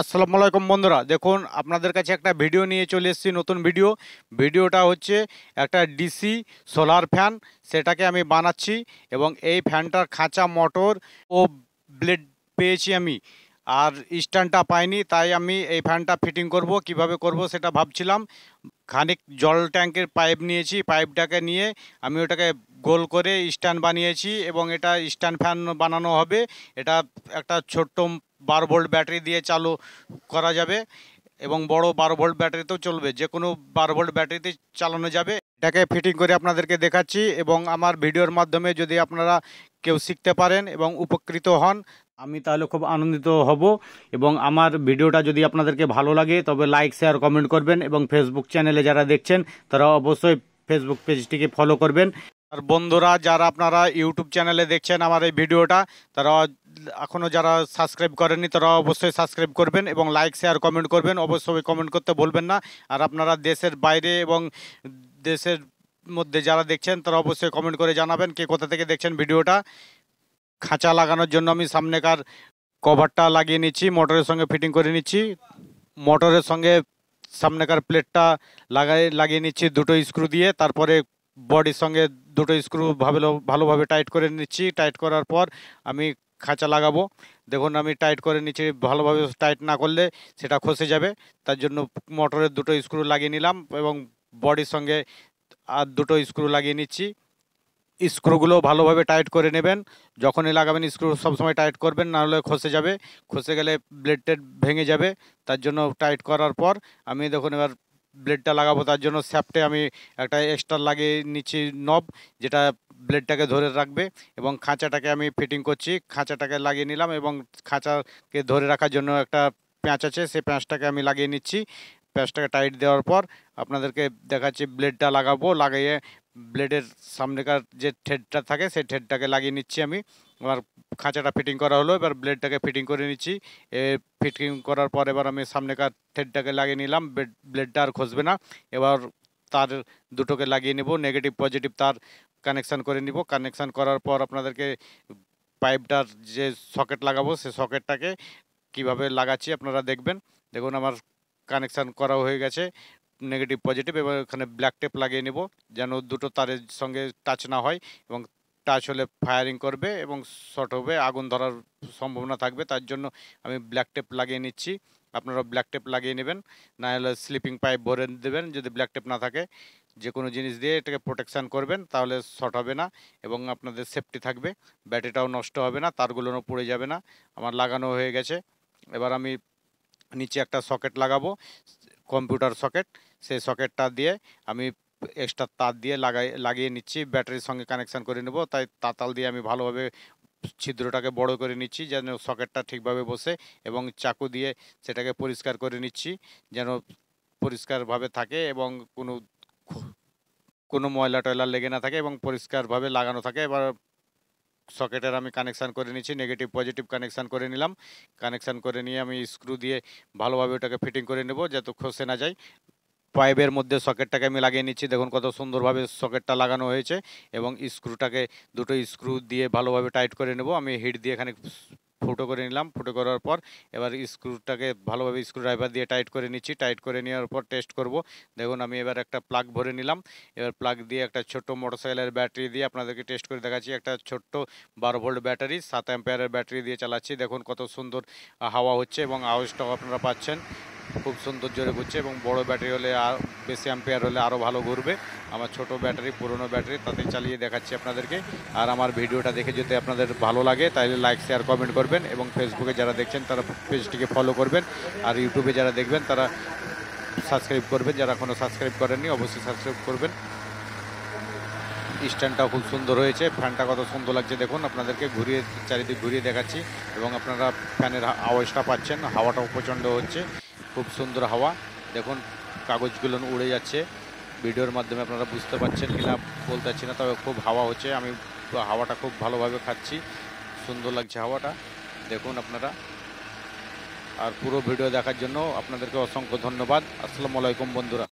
আসসালামু আলাইকুম বন্ধুরা, দেখুন আপনাদের কাছে একটা ভিডিও নিয়ে চলে এসেছি। নতুন ভিডিওটা হচ্ছে একটা ডিসি সোলার ফ্যান, সেটাকে আমি বানাচ্ছি এবং এই ফ্যানটার খাঁচা মোটর ও ব্লেড পেয়েছি আমি, আর স্ট্যান্ডটা পাইনি। তাই আমি এই ফ্যানটা ফিটিং করব, কিভাবে করব সেটা ভাবছিলাম। খানিক জল ট্যাঙ্কের পাইপ নিয়েছি, পাইপটাকে নিয়ে আমি ওটাকে গোল করে স্ট্যান্ড বানিয়েছি এবং এটা স্ট্যান্ড ফ্যান বানানো হবে। এটা একটা ছোট্ট 12 ভোল্ট ব্যাটারি দিয়ে চালু করা যাবে এবং বড় 12 ভোল্ট ব্যাটারিতেও চলবে, যে কোনো 12 ভোল্ট ব্যাটারিতে চালানো যাবে। এটাকে ফিটিং করে আপনাদেরকে দেখাচ্ছি এবং আমার ভিডিওর মাধ্যমে যদি আপনারা কেউ শিখতে পারেন এবং উপকৃত হন, আমি তাহলে খুব আনন্দিত হব। এবং আমার ভিডিওটা যদি আপনাদেরকে ভালো লাগে তবে লাইক, শেয়ার, কমেন্ট করবেন এবং ফেসবুক চ্যানেলে যারা দেখছেন তারা অবশ্যই ফেসবুক পেজটিকে ফলো করবেন। আর বন্ধুরা, যারা আপনারা ইউটিউব চ্যানেলে দেখছেন আমার এই ভিডিওটা, তারা এখনও যারা সাবস্ক্রাইব করেননি তারা অবশ্যই সাবস্ক্রাইব করবেন এবং লাইক, শেয়ার, কমেন্ট করবেন। অবশ্যই কমেন্ট করতে ভুলবেন না। আর আপনারা দেশের বাইরে এবং দেশের মধ্যে যারা দেখছেন তারা অবশ্যই কমেন্ট করে জানাবেন কে কোথা থেকে দেখছেন ভিডিওটা। খাঁচা লাগানোর জন্য আমি সামনেকার কভারটা লাগিয়ে নিচ্ছি, মোটরের সঙ্গে ফিটিং করে নিচ্ছি। মোটরের সঙ্গে সামনেকার প্লেটটা লাগিয়ে নিচ্ছি দুটো স্ক্রু দিয়ে। তারপরে বডির সঙ্গে দুটো স্ক্রু ভালোভাবে টাইট করে নিচ্ছি। টাইট করার পর আমি খাঁচা লাগাবো। দেখুন আমি টাইট করে নিচ্ছি, ভালোভাবে টাইট না করলে সেটা খসে যাবে। তার জন্য মোটরের দুটো স্ক্রু লাগিয়ে নিলাম এবং বডির সঙ্গে আর দুটো স্ক্রু লাগিয়ে নিচ্ছি। স্ক্রুগুলো ভালোভাবে টাইট করে নেবেন। যখনই লাগাবেন স্ক্রু সবসময় টাইট করবেন, নাহলে খসে যাবে। খসে গেলে ব্লেড টেড ভেঙে যাবে। তার জন্য টাইট করার পর আমি দেখুন এবার ব্লেডটা লাগাবো। তার জন্য শ্যাফটে আমি একটা এক্সট্রা লাগিয়ে নিচ্ছি নব, যেটা ব্লেডটাকে ধরে রাখবে। এবং খাঁচাটাকে আমি ফিটিং করছি, খাঁচাটাকে লাগিয়ে নিলাম এবং খাঁচাকে ধরে রাখার জন্য একটা প্যাঁচ আছে, সেই প্যাঁচটাকে আমি লাগিয়ে নিচ্ছি। প্যাঁচটাকে টাইট দেওয়ার পর আপনাদেরকে দেখাচ্ছি ব্লেডটা লাগাবো। লাগিয়ে ব্লেডের সামনেকার যে থ্রেডটা থাকে সেই থ্রেডটাকে লাগিয়ে নিচ্ছি আমি। এবার খাঁচাটা ফিটিং করা হলো, এবার ব্লেডটাকে ফিটিং করে নিচ্ছি। ফিটিং করার পর এবার আমি সামনেকার থ্রেডটাকে লাগিয়ে নিলাম, ব্লেডটা আর খসবে না। এবার তার দুটোকে লাগিয়ে নেব, নেগেটিভ পজিটিভ তার কানেকশান করে নিব। কানেকশান করার পর আপনাদেরকে পাইপটার যে সকেট লাগাবো সেই সকেটটাকে কিভাবে লাগাচ্ছি আপনারা দেখবেন। দেখুন আমার কানেকশান করা হয়ে গেছে নেগেটিভ পজিটিভ। এবার এখানে ব্ল্যাক টেপ লাগিয়ে নেব যেন দুটো তারের সঙ্গে টাচ না হয়, এবং টাচ হলে ফায়ারিং করবে এবং শর্ট হবে, আগুন ধরার সম্ভাবনা থাকবে। তার জন্য আমি ব্ল্যাক টেপ লাগিয়ে নিচ্ছি। আপনারা ব্ল্যাক টেপ লাগিয়ে নেবেন, না হলে স্লিপিং পাইপ ভরে দেবেন। যদি ব্ল্যাক টেপ না থাকে যে কোনো জিনিস দিয়ে এটাকে প্রোটেকশান করবেন, তাহলে শর্ট হবে না এবং আপনাদের সেফটি থাকবে। ব্যাটারিটাও নষ্ট হবে না, তারগুলোও পড়ে যাবে না। আমার লাগানো হয়ে গেছে। এবার আমি নিচে একটা সকেট লাগাবো, কম্পিউটার সকেট। সেই সকেটটা দিয়ে আমি এক্সট্রা তার দিয়ে লাগিয়ে নিচ্ছি, ব্যাটারির সঙ্গে কানেকশান করে নেব। তাই তাতাল দিয়ে আমি ভালোভাবে ছিদ্রটাকে বড় করে নিচ্ছি যেন সকেটটা ঠিকভাবে বসে, এবং চাকু দিয়ে সেটাকে পরিষ্কার করে নিচ্ছি যেন পরিষ্কারভাবে থাকে এবং কোনো ময়লা টয়লা লেগে না থাকে এবং পরিষ্কারভাবে লাগানো থাকে। এবার সকেটের আমি কানেকশান করে নিচ্ছি, নেগেটিভ পজিটিভ কানেকশান করে নিলাম। কানেকশান করে নিয়ে আমি স্ক্রু দিয়ে ভালোভাবে ওটাকে ফিটিং করে নেব যাতে খসে না যায়। পাইপের মধ্যে সকেটটাকে আমি লাগিয়ে নিচ্ছি। দেখুন কত সুন্দরভাবে সকেটটা লাগানো হয়েছে এবং স্ক্রুটাকে দুটো স্ক্রু দিয়ে ভালোভাবে টাইট করে নেব। আমি হিট দিয়ে এখানে ফুটো করে নিলাম। ফুটো করার পর এবার স্ক্রুটাকে ভালোভাবে স্ক্রু ড্রাইভার দিয়ে টাইট করে নিচ্ছি। টাইট করে নেওয়ার পর টেস্ট করব। দেখুন আমি এবার একটা প্লাগ ভরে নিলাম। এবার প্লাগ দিয়ে একটা ছোট্ট মোটরসাইকেলের ব্যাটারি দিয়ে আপনাদেরকে টেস্ট করে দেখাচ্ছি। একটা ছোট্ট 12 ভোল্ট ব্যাটারি, 7 অ্যাম্পিয়ারের ব্যাটারি দিয়ে চালাচ্ছি। দেখুন কত সুন্দর হাওয়া হচ্ছে এবং আওয়াজটাও আপনারা পাচ্ছেন, খুব সুন্দর জোরে ঘুরছে। এবং বড় ব্যাটারি হলে আর বেশি অ্যাম্পিয়ার হলে আরও ভালো ঘুরবে। আমার ছোট ব্যাটারি, পুরনো ব্যাটারি, তাতে চালিয়ে দেখাচ্ছি আপনাদেরকে। আর আমার ভিডিওটা দেখে যদি আপনাদের ভালো লাগে তাহলে লাইক, শেয়ার, কমেন্ট করবেন এবং ফেসবুকে যারা দেখছেন তারা পেজটিকে ফলো করবেন। আর ইউটিউবে যারা দেখবেন তারা সাবস্ক্রাইব করবেন, যারা এখনও সাবস্ক্রাইব করেননি অবশ্যই সাবস্ক্রাইব করবেন। স্ট্যান্ডটাও খুব সুন্দর হয়েছে, ফ্যানটা কত সুন্দর লাগছে দেখুন। আপনাদেরকে চারিদিক ঘুরিয়ে দেখাচ্ছি এবং আপনারা ফ্যানের আওয়াজটা পাচ্ছেন, হাওয়াটাও প্রচণ্ড হচ্ছে, খুব সুন্দর হাওয়া। দেখুন কাগজগুলো উড়ে যাচ্ছে। ভিডিওর মাধ্যমে আপনারা বুঝতে পারছেন কিনা বলতে পারছি না, তবে খুব হাওয়া হচ্ছে। আমি হাওয়াটা খুব ভালোভাবে খাচ্ছি, সুন্দর লাগছে হাওয়াটা দেখুন আপনারা। আর পুরো ভিডিও দেখার জন্য আপনাদেরকে অসংখ্য ধন্যবাদ। আসসালামু আলাইকুম বন্ধুরা।